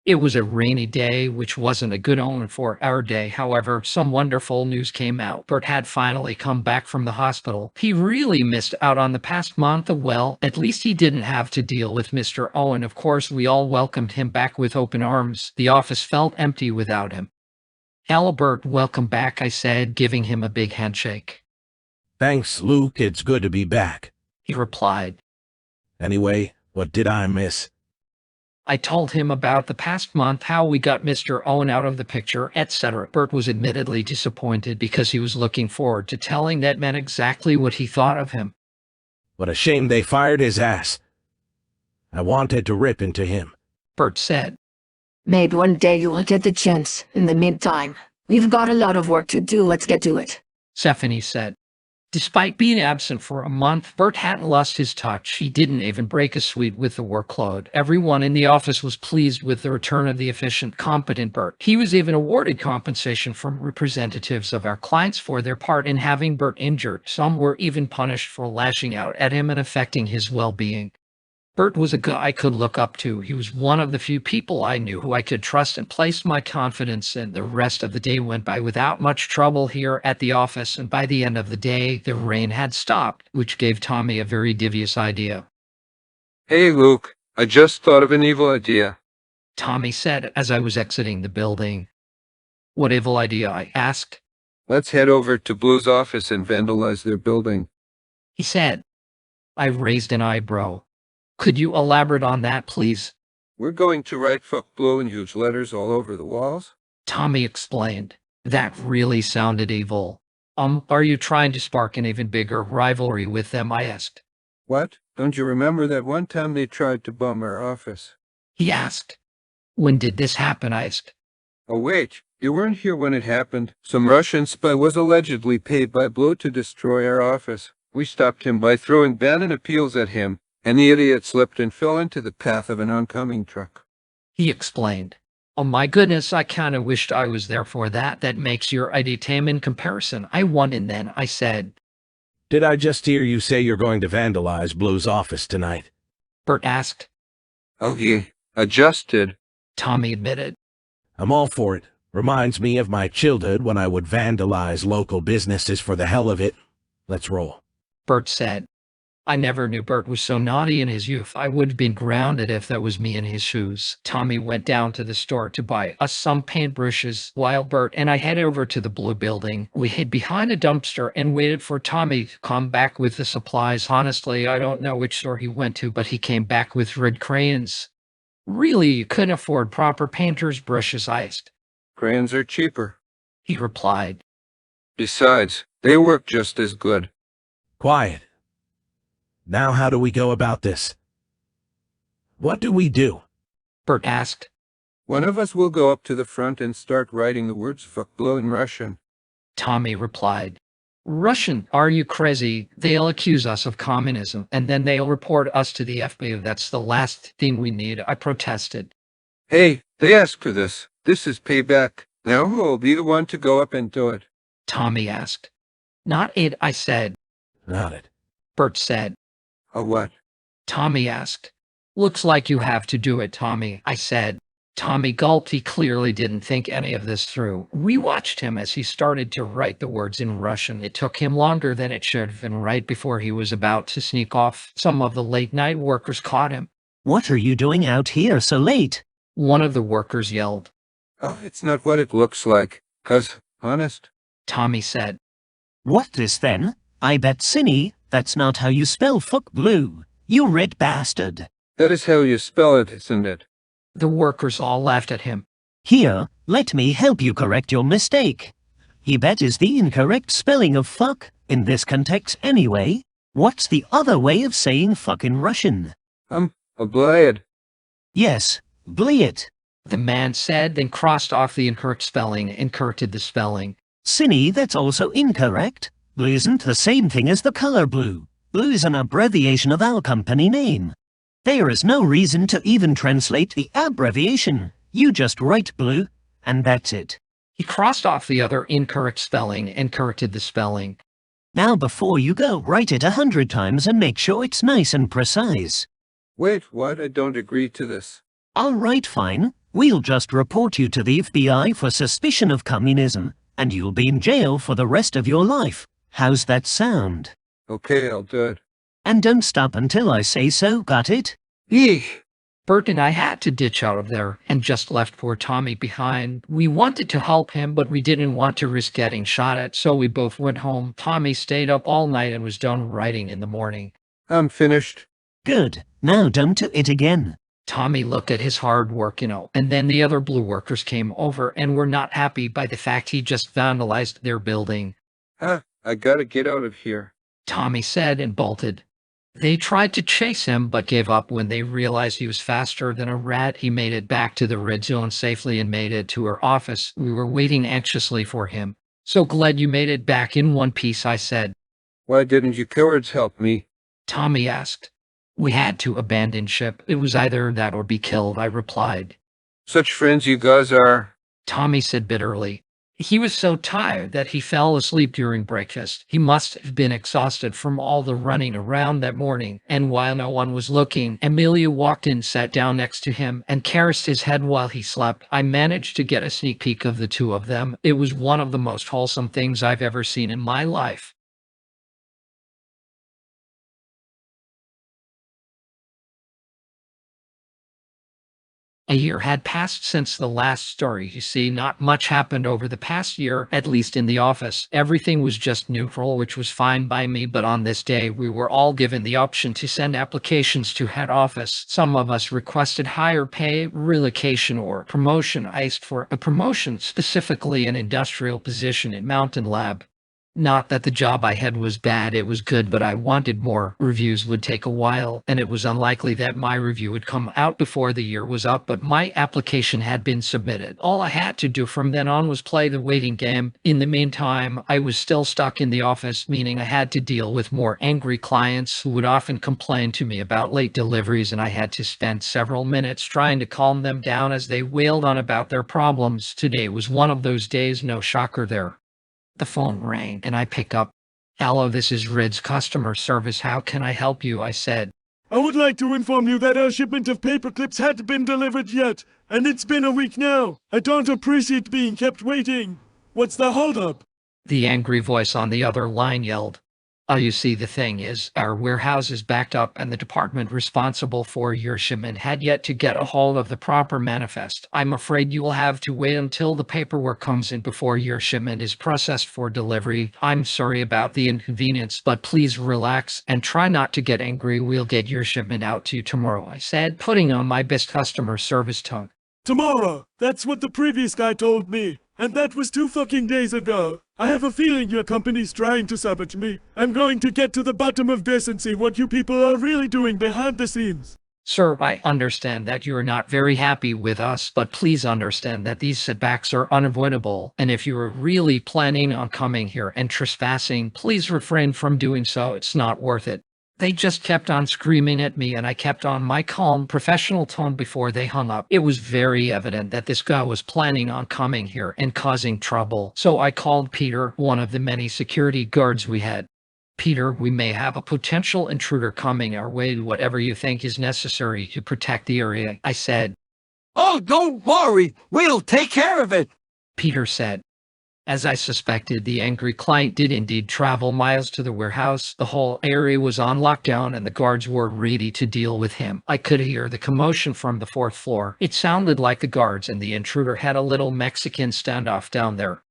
It was a rainy day, which wasn't a good omen for our day. However, some wonderful news came out. Bert had finally come back from the hospital. He really missed out on the past month. Well, at least he didn't have to deal with Mr. Owen. Of course, we all welcomed him back with open arms. The office felt empty without him. "Hello, Bert, welcome back," I said, giving him a big handshake. Thanks, Luke, it's good to be back. He replied. Anyway, what did I miss? I told him about the past month, how we got Mr. Owen out of the picture, etc. Bert was admittedly disappointed because he was looking forward to telling that man exactly what he thought of him. What a shame they fired his ass. I wanted to rip into him. Bert said. Maybe one day you will get the chance. In the meantime, we've got a lot of work to do. Let's get to it. Stephanie said. Despite being absent for a month, Bert hadn't lost his touch. He didn't even break a sweat with the workload. Everyone in the office was pleased with the return of the efficient, competent Bert. He was even awarded compensation from representatives of our clients for their part in having Bert injured. Some were even punished for lashing out at him and affecting his well-being. Bert was a guy I could look up to. He was one of the few people I knew who I could trust and place my confidence in. The rest of the day went by without much trouble here at the office, and by the end of the day, the rain had stopped, which gave Tommy a very devious idea. "Hey, Luke, I just thought of an evil idea," Tommy said as I was exiting the building. "What evil idea?" I asked. "Let's head over to Blue's office and vandalize their building," he said. I raised an eyebrow. "Could you elaborate on that, please?" "We're going to write 'Fuck Blue' in huge letters all over the walls." Tommy explained. That really sounded evil. Are you trying to spark an even bigger rivalry with them?" I asked. "What? Don't you remember that one time they tried to bomb our office?" He asked. "When did this happen?" I asked. "Oh wait, you weren't here when it happened. Some Russian spy was allegedly paid by Blue to destroy our office. We stopped him by throwing banana peels at him, and the idiot slipped and fell into the path of an oncoming truck," he explained. "Oh my goodness, I kinda wished I was there for that. That makes your idea tame in comparison. I won in then," I said. Did I just hear you say you're going to vandalize Blue's office tonight? Bert asked. "Oh yeah, I just did," Tommy admitted. I'm all for it. Reminds me of my childhood when I would vandalize local businesses for the hell of it. Let's roll. Bert said. I never knew Bert was so naughty in his youth. I would have been grounded if that was me in his shoes. Tommy went down to the store to buy us some paintbrushes, while Bert and I headed over to the Blue Building. We hid behind a dumpster and waited for Tommy to come back with the supplies. Honestly, I don't know which store he went to, but he came back with red crayons. "Really, you couldn't afford proper painter's brushes?" I asked. "Crayons are cheaper. He replied. Besides, they work just as good." Quiet. Now how do we go about this? What do we do? Bert asked. "One of us will go up to the front and start writing the words 'fuck Blue' in Russian." Tommy replied. "Russian? Are you crazy? They'll accuse us of communism, and then they'll report us to the FBI. That's the last thing we need," I protested. "Hey, they asked for this. This is payback. Now who'll be the one to go up and do it?" Tommy asked. "Not it," I said. Not it. Bert said. "Oh what?" Tommy asked. "Looks like you have to do it, Tommy," I said. Tommy gulped. He clearly didn't think any of this through. We watched him as he started to write the words in Russian. It took him longer than it should have, and right before he was about to sneak off, some of the late-night workers caught him. "What are you doing out here so late?" One of the workers yelled. "Oh, it's not what it looks like. 'Cause, honest," Tommy said. "What is then? I bet Cinny, that's not how you spell 'fuck blue,' you red bastard." that is how you spell it, isn't it? The workers all laughed at him. "Here, let me help you correct your mistake. He bet is the incorrect spelling of fuck, in this context anyway. What's the other way of saying fuck in Russian?" A blade." "Yes, bliet." The man said, then crossed off the incorrect spelling and corrected the spelling. "Cinny, that's also incorrect. Blue isn't the same thing as the color blue. Blue is an abbreviation of our company name. There is no reason to even translate the abbreviation. You just write blue, and that's it." He crossed off the other incorrect spelling and corrected the spelling. "Now before you go, write it 100 times and make sure it's nice and precise." "Wait, what? I don't agree to this." "All right, fine. We'll just report you to the FBI for suspicion of communism, and you'll be in jail for the rest of your life. How's that sound? Okay, I'll do it. And don't stop until I say so, got it? Eek! Bert and I had to ditch out of there and just left poor Tommy behind. We wanted to help him, but we didn't want to risk getting shot at, so we both went home. Tommy stayed up all night and was done writing in the morning. I'm finished. Good. Now don't do it again. Tommy looked at his hard work, and then the other blue workers came over and were not happy by the fact he just vandalized their building. I gotta get out of here. Tommy said and bolted. They tried to chase him, but gave up when they realized he was faster than a rat. He made it back to the red zone safely and made it to our office. We were waiting anxiously for him. So glad you made it back in one piece, I said. Why didn't you cowards help me? Tommy asked. We had to abandon ship. It was either that or be killed, I replied. Such friends you guys are. Tommy said bitterly. He was so tired that he fell asleep during breakfast. He must have been exhausted from all the running around that morning. And while no one was looking, Amelia walked in, sat down next to him, and caressed his head while he slept. I managed to get a sneak peek of the two of them. It was one of the most wholesome things I've ever seen in my life. A year had passed since the last story. You see, not much happened over the past year, at least in the office. Everything was just neutral, which was fine by me, but on this day, we were all given the option to send applications to head office. Some of us requested higher pay, relocation, or promotion. I asked for a promotion, specifically an industrial position in Mountain Lab. Not that the job I had was bad, it was good, but I wanted more. Reviews would take a while, and it was unlikely that my review would come out before the year was up, but my application had been submitted. All I had to do from then on was play the waiting game. In the meantime, I was still stuck in the office, meaning I had to deal with more angry clients who would often complain to me about late deliveries, and I had to spend several minutes trying to calm them down as they wailed on about their problems. Today was one of those days, no shocker there. The phone rang, and I pick up. Hello, this is Red's customer service. How can I help you? I said. I would like to inform you that our shipment of paper clips hadn't been delivered yet, and it's been a week now. I don't appreciate being kept waiting. What's the holdup? The angry voice on the other line yelled. You see, the thing is, our warehouse is backed up and the department responsible for your shipment had yet to get a hold of the proper manifest. I'm afraid you will have to wait until the paperwork comes in before your shipment is processed for delivery. I'm sorry about the inconvenience, but please relax and try not to get angry. We'll get your shipment out to you tomorrow, I said, putting on my best customer service tone. Tomorrow! That's what the previous guy told me. And that was 2 fucking days ago. I have a feeling your company's trying to sabotage me. I'm going to get to the bottom of this and see what you people are really doing behind the scenes. Sir, I understand that you are not very happy with us, but please understand that these setbacks are unavoidable. And if you are really planning on coming here and trespassing, please refrain from doing so. It's not worth it. They just kept on screaming at me, and I kept on my calm, professional tone before they hung up. It was very evident that this guy was planning on coming here and causing trouble. So I called Peter, one of the many security guards we had. Peter, we may have a potential intruder coming our way. Whatever you think is necessary to protect the area, I said. Oh, don't worry. We'll take care of it. Peter said. As I suspected, the angry client did indeed travel miles to the warehouse. The whole area was on lockdown and the guards were ready to deal with him. I could hear the commotion from the 4th floor. It sounded like the guards and the intruder had a little Mexican standoff down there.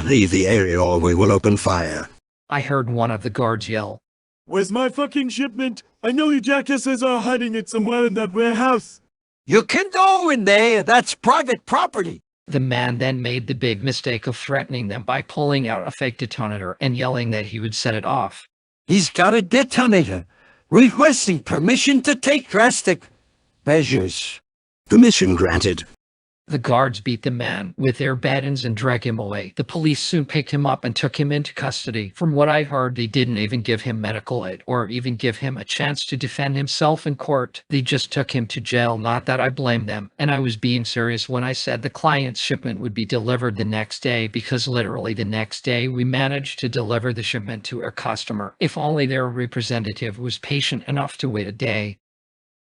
Leave the area or we will open fire. I heard one of the guards yell. Where's my fucking shipment? I know you jackasses are hiding it somewhere in that warehouse. You can go in there. That's private property. The man then made the big mistake of threatening them by pulling out a fake detonator and yelling that he would set it off. He's got a detonator, requesting permission to take drastic measures. Permission granted. The guards beat the man with their batons and dragged him away. The police soon picked him up and took him into custody. From what I heard, they didn't even give him medical aid or even give him a chance to defend himself in court. They just took him to jail. Not that I blame them. And I was being serious when I said the client's shipment would be delivered the next day, because literally the next day we managed to deliver the shipment to our customer. If only their representative was patient enough to wait a day.